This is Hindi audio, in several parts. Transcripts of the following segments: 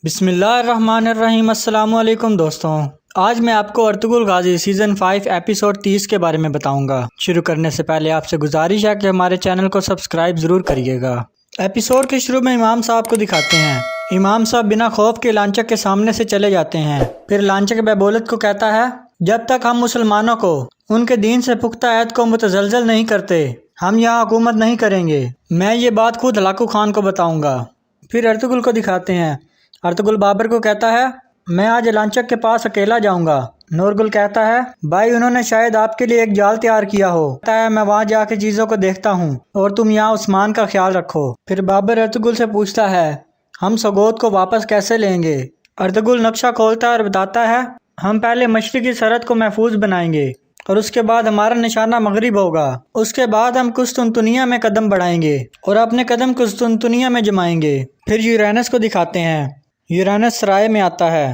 बिस्मिल्लाहिर्रहमानिर्रहीम। अस्सलाम वालेकुम दोस्तों, आज मैं आपको अर्तुगरुल गाजी सीज़न 5 एपिसोड 30 के बारे में बताऊंगा। शुरू करने से पहले आपसे गुजारिश है कि हमारे चैनल को सब्सक्राइब ज़रूर करिएगा। एपिसोड के शुरू में इमाम साहब को दिखाते हैं। इमाम साहब बिना खौफ के लांचक के सामने से चले जाते हैं। फिर लांचक बैबोलत को कहता है, जब तक हम मुसलमानों को उनके दीन से पुख्ता ऐद को मुतज़लज़ल नहीं करते, हम यहाँ हुकूमत नहीं करेंगे। मैं ये बात खुद हलाकू खान को बताऊंगा। फिर अर्तुगरुल को दिखाते हैं। अर्तुगरुल बाबर को कहता है, मैं आज लांचक के पास अकेला जाऊंगा। नूरगुल कहता है, भाई उन्होंने शायद आपके लिए एक जाल तैयार किया हो। कहता है, मैं वहाँ जाके चीज़ों को देखता हूँ और तुम यहाँ उस्मान का ख्याल रखो। फिर बाबर अर्तुगरुल से पूछता है, हम सगोत को वापस कैसे लेंगे। अर्तुगरुल नक्शा खोलता है और बताता है, हम पहले मशरिकी सरहद को महफूज बनाएंगे और उसके बाद हमारा निशाना मगरिब होगा। उसके बाद हम कुस्तुनतुनिया में कदम बढ़ाएंगे और अपने कदम कुस्तुनतुनिया में जमाएंगे। फिर यूरेनस को दिखाते हैं। यूरेनस सराय में आता है।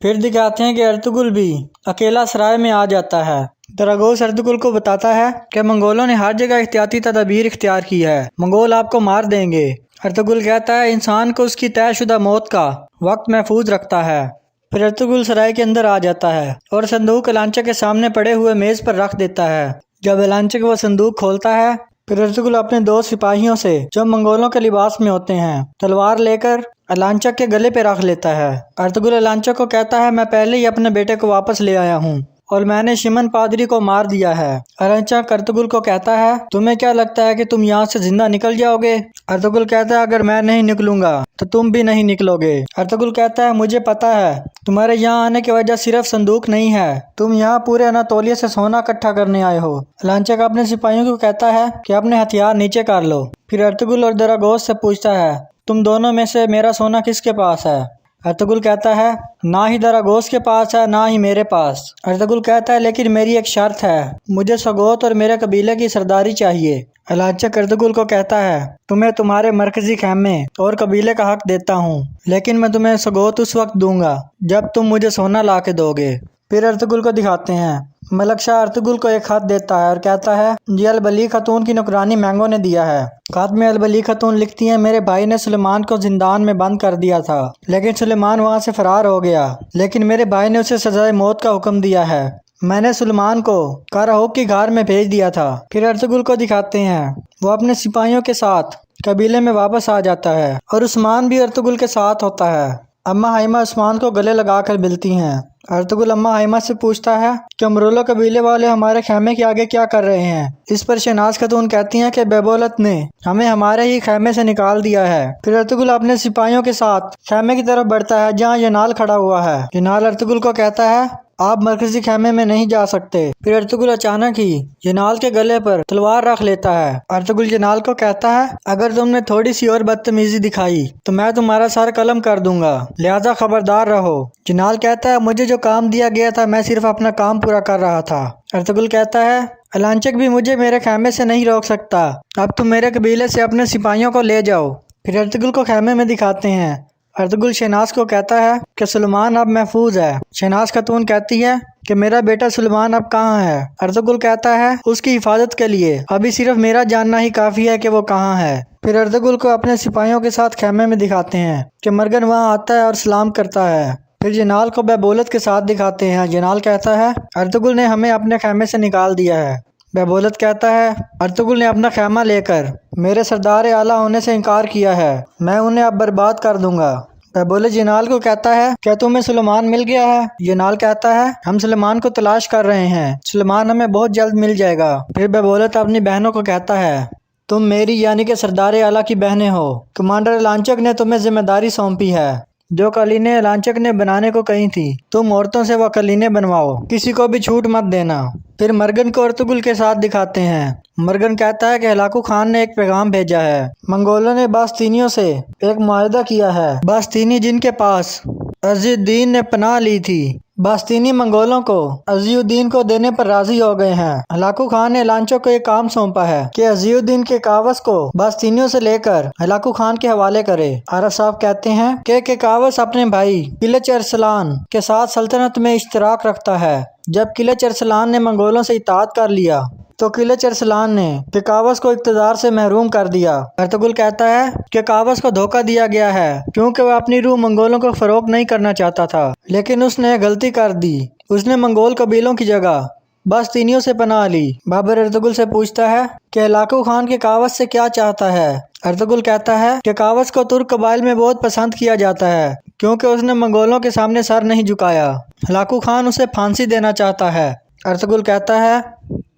फिर दिखाते हैं कि अर्तुगरुल भी अकेला सराय में आ जाता है। दरागोस अर्तुगरुल को बताता है कि मंगोलों ने हर जगह एहतियाती तदबीर इख्तियार की है, मंगोल आपको मार देंगे। अर्तुगरुल कहता है, इंसान को उसकी तयशुदा मौत का वक्त महफूज रखता है। फिर अर्तुगरुल सराय के अंदर आ जाता है और संदूक लांचक के सामने पड़े हुए मेज पर रख देता है। जब लांचक वो संदूक खोलता है, फिर अर्तुगरुल अपने दो सिपाहियों से जो मंगोलों के लिबास में होते हैं तलवार लेकर लांचक के गले पे रख लेता है। अर्तुगरुल लांचक को कहता है, मैं पहले ही अपने बेटे को वापस ले आया हूँ और मैंने शिमन पादरी को मार दिया है। लांचक अर्तुगरुल को कहता है, तुम्हें क्या लगता है कि तुम यहाँ से जिंदा निकल जाओगे। अर्तुगरुल कहता है, अगर मैं नहीं निकलूंगा तो तुम भी नहीं निकलोगे। अर्तुगरुल कहता है, मुझे पता है तुम्हारे यहाँ आने की वजह सिर्फ संदूक नहीं है, तुम यहाँ पूरे अनातोलिया से सोना इकट्ठा करने आए हो। लांचक अपने सिपाहियों को कहता है कि अपने हथियार नीचे कर लो। फिर अर्तुगरुल और दरागोस से पूछता है, तुम दोनों में से मेरा सोना किसके पास है। अर्तुगरुल कहता है, ना ही दरागोस के पास है ना ही मेरे पास। अर्तुगरुल कहता है, लेकिन मेरी एक शर्त है, मुझे सगोत और मेरे कबीले की सरदारी चाहिए। लांचक अर्तुगरुल को कहता है, तुम्हें तुम्हारे मरकजी खेमे और कबीले का हक देता हूँ, लेकिन मैं तुम्हें सगोत उस वक्त दूंगा जब तुम मुझे सोना ला के दोगे। फिर अर्तुगरुल को दिखाते हैं। मलक शाह अर्तुगरुल को एक खत देता है और कहता है, ये अलबली खातून की नौकरानी मैंगो ने दिया है। खत में अलबली खातून लिखती है, मेरे भाई ने सुलेमान को जिंदान में बंद कर दिया था, लेकिन सुलेमान वहाँ से फरार हो गया, लेकिन मेरे भाई ने उसे सजाए मौत का हुक्म दिया है। मैंने सुलेमान को कारहोक की घर में भेज दिया था। फिर अर्तुगरुल को दिखाते हैं, वो अपने सिपाहियों के साथ कबीले में वापस आ जाता है और उस्मान भी अर्तुगरुल के साथ होता है। अम्मा हाइमा उस्मान को गले लगाकर मिलती हैं। अर्तुगरुल अम्मा हाइमा से पूछता है कि अमरुल्ला कबीले वाले हमारे खेमे के आगे क्या कर रहे हैं। इस पर शहनाज खातून कहती हैं कि बैबोलत ने हमें हमारे ही खेमे से निकाल दिया है। फिर अर्तुगरुल अपने सिपाहियों के साथ खेमे की तरफ बढ़ता है जहाँ यनाल खड़ा हुआ है। यनाल अर्तुगरुल को कहता है, आप मरकजी खेमे में नहीं जा सकते। फिर अर्तुगरुल अचानक ही यनाल के गले पर तलवार रख लेता है। अर्तुगरुल यनाल को कहता है, अगर तुमने थोड़ी सी और बदतमीजी दिखाई तो मैं तुम्हारा सर कलम कर दूंगा, लिहाजा खबरदार रहो। यनाल कहता है, मुझे जो काम दिया गया था मैं सिर्फ अपना काम पूरा कर रहा था। अर्तुगरुल कहता है, लांचक भी मुझे मेरे खेमे से नहीं रोक सकता, अब तुम मेरे कबीले से अपने सिपाहियों को ले जाओ। फिर अर्तुगरुल को खेमे में दिखाते हैं। अर्तुगरुल शहनाज को कहता है कि सुलेमान अब महफूज है। शहनाज खातून कहती है कि मेरा बेटा सुलेमान अब कहाँ है। अर्तुगरुल कहता है, उसकी हिफाजत के लिए अभी सिर्फ मेरा जानना ही काफ़ी है कि वो कहाँ है। फिर अर्तुगरुल को अपने सिपाहियों के साथ खेमे में दिखाते हैं कि मरगन वहाँ आता है और सलाम करता है। फिर जनाल को बैबोलत के साथ दिखाते हैं। जनाल कहता है, अर्तुगरुल ने हमें अपने खेमे से निकाल दिया है। बैबोलत कहता है, अर्तुगरुल ने अपना खेमा लेकर मेरे सरदार आला होने से इनकार किया है, मैं उन्हें अब बर्बाद कर दूंगा। बैबोलत जनाल को कहता है, क्या तुम्हें सुलेमान मिल गया है। जनाल कहता है, हम सुलेमान को तलाश कर रहे हैं, सुलेमान हमें बहुत जल्द मिल जाएगा। फिर बैबोलत अपनी बहनों को कहता है, तुम मेरी यानी कि सरदार आला की बहनें हो। कमांडर लांचक ने तुम्हें जिम्मेदारी सौंपी है, जो कलीने लांचक ने बनाने को कही थी, तुम औरतों से वह कलीने बनवाओ, किसी को भी छूट मत देना। फिर मरगन को अर्तुगरुल के साथ दिखाते हैं। मरगन कहता है कि हलाकू खान ने एक पैगाम भेजा है, मंगोलों ने बास्तीनियों से एक मुआहदा किया है। बास्तीनी जिनके पास अज़ीउद्दीन ने पनाह ली थी, बास्तीनी मंगोलों को अज़ीउद्दीन को देने पर राजी हो गए हैं। हलाकू खान ने लांचक को एक काम सौंपा है कि अज़ीउद्दीन के कावस को बास्तीनियों से लेकर हलाकू खान के हवाले करे। आरफ साहब कहते हैं कि कावस अपने भाई किलच अरसलान के साथ सल्तनत में इश्तराक रखता है। जब किलच अरसलान ने मंगोलों से इताअत कर लिया तो किलच अरसलान ने कावस को इक़्तिदार से महरूम कर दिया। अर्तुगरुल कहता है कि कावस को धोखा दिया गया है क्योंकि वह अपनी रूह मंगोलों को फरोख्त नहीं करना चाहता था, लेकिन उसने गलती कर दी। उसने मंगोल कबीलों की जगह बास्तीनियों से पनाह ली। बाबर अर्तुगरुल से पूछता है कि हलाकू खान के कावस से क्या चाहता है। अर्तुगरुल कहता है कि कावस को तुर्क कबाइल में बहुत पसंद किया जाता है क्योंकि उसने मंगोलों के सामने सर नहीं झुकाया। हलाकू खान उसे फांसी देना चाहता है। अर्तुगरुल कहता है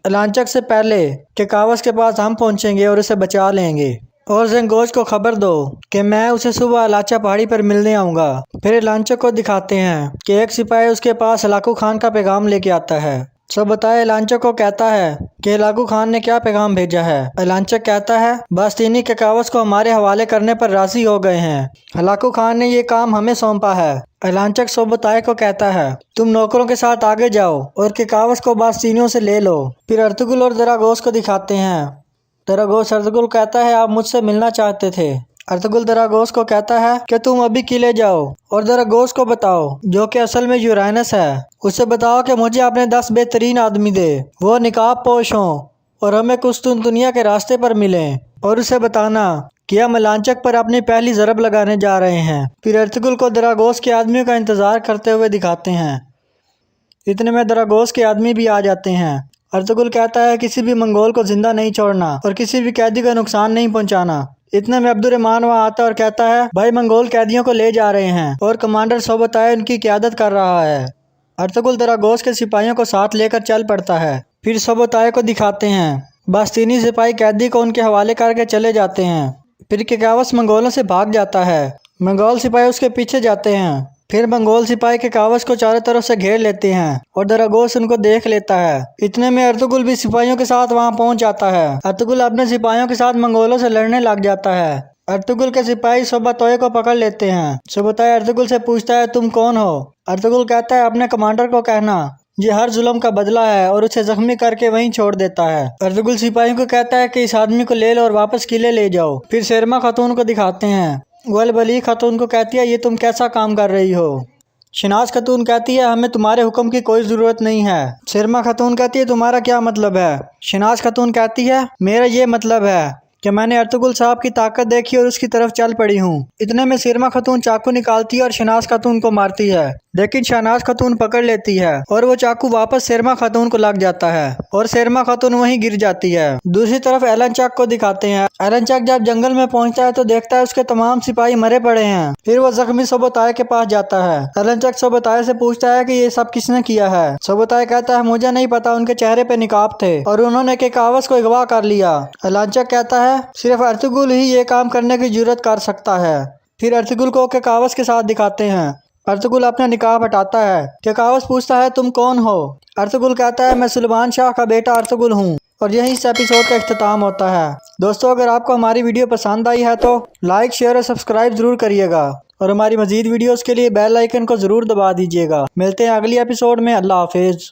लांचक से पहले कि कावस के पास हम पहुंचेंगे और उसे बचा लेंगे, और ज़ेंगोज को खबर दो कि मैं उसे सुबह लाचा पहाड़ी पर मिलने आऊँगा। फिर लांचक को दिखाते हैं कि एक सिपाही उसके पास हलाकू खान का पैगाम लेके आता है। बताए लांचक को कहता है कि हलाकू खान ने क्या पैगाम भेजा है। लांचक कहता है बास्तीनी के कावस को हमारे हवाले करने पर राजी हो गए हैं। हलाकू खान ने ये काम हमें सौंपा है। लांचक सोबताए को कहता है तुम नौकरों के साथ आगे जाओ और के कावस को बास्तीनियों से ले लो। फिर अर्तुगरुल और दरागोस को दिखाते हैं। दरागोस अर्तुगरुल कहता है आप मुझसे मिलना चाहते थे। अर्तुगरुल दरागोस को कहता है कि तुम अभी किले जाओ और दरागोस को बताओ, जो कि असल में यूराइनस है, उसे बताओ कि मुझे अपने 10 बेहतरीन आदमी दे, वो निकाब पोश हों और हमें कुस्तुनतुनिया के रास्ते पर मिलें, और उसे बताना कि हम लांचक पर अपनी पहली ज़रब लगाने जा रहे हैं। फिर अर्तुगरुल को दरागोस के आदमियों का इंतज़ार करते हुए दिखाते हैं। इतने में दरागोस के आदमी भी आ जाते हैं। अर्तुगरुल कहता है किसी भी मंगोल को जिंदा नहीं छोड़ना और किसी भी कैदी को नुकसान नहीं पहुंचाना। इतने में अब्दुर्रहमान वहाँ आता और कहता है भाई मंगोल कैदियों को ले जा रहे हैं और कमांडर सोबताए उनकी क़यादत कर रहा है। अर्तुगरुल दरागोस के सिपाहियों को साथ लेकर चल पड़ता है। फिर सोबताए को दिखाते हैं। बास्तीनी सिपाही कैदी को उनके हवाले करके चले जाते हैं। फिर केकावस मंगोलों से भाग जाता है। मंगोल सिपाही उसके पीछे जाते हैं। फिर मंगोल सिपाही के कावस को चारों तरफ से घेर लेते हैं और दरागोस उनको देख लेता है। इतने में अर्तुगरुल भी सिपाहियों के साथ वहां पहुंच जाता है। अर्तुगरुल अपने सिपाहियों के साथ मंगोलों से लड़ने लग जाता है। अर्तुगरुल के सिपाही सोबताए को पकड़ लेते हैं। सोबताए अर्तुगरुल से पूछता है तुम कौन हो। अर्तुगरुल कहता है अपने कमांडर को कहना ये हर जुल्म का बदला है, और उसे जख्मी करके वहीं छोड़ देता है। अर्तुगरुल सिपाहियों को कहता है कि इस आदमी को ले लो और वापस किले ले जाओ। फिर शेरमा खातून को दिखाते हैं। वह बली खातून को कहती है ये तुम कैसा काम कर रही हो। शनाज खातून कहती है हमें तुम्हारे हुक्म की कोई ज़रूरत नहीं है। शेरमा खातून कहती है तुम्हारा क्या मतलब है। शनाज खातून कहती है मेरा ये मतलब है कि मैंने अर्तुगरुल साहब की ताकत देखी और उसकी तरफ चल पड़ी हूँ। इतने में शेरमा खातून चाकू निकालती है और शनाज खातून को मारती है, लेकिन शहनाज खातून पकड़ लेती है और वो चाकू वापस शेरमा खातून को लग जाता है और शेरमा खातून वहीं गिर जाती है। दूसरी तरफ एलन चक को दिखाते हैं। एलन चक जब जंगल में पहुंचता है तो देखता है उसके तमाम सिपाही मरे पड़े हैं। फिर वो जख्मी सोबताए के पास जाता है। एलन चक सोबताए से पूछता है कि ये सब किसने किया है। सोबताए कहता है मुझे नहीं पता, उनके चेहरे पे निकाब थे और उन्होंने केकावस को अगवा कर लिया। एलन चक कहता है सिर्फ अर्तुगरुल ही ये काम करने की जुर्रत कर सकता है। फिर अर्तुगरुल को केकावस के साथ दिखाते हैं। अर्तुगरुल अपना निकाब हटाता है। केकावस पूछता है तुम कौन हो। अर्तुगरुल कहता है मैं सुलेमान शाह का बेटा अर्तुगरुल हूँ। और यही इस एपिसोड का इख्तिताम होता है। दोस्तों अगर आपको हमारी वीडियो पसंद आई है तो लाइक शेयर और सब्सक्राइब जरूर करिएगा, और हमारी मजीद वीडियोस के लिए बेल आइकन को जरूर दबा दीजिएगा। मिलते हैं अगली एपिसोड में। अल्लाह हाफिज।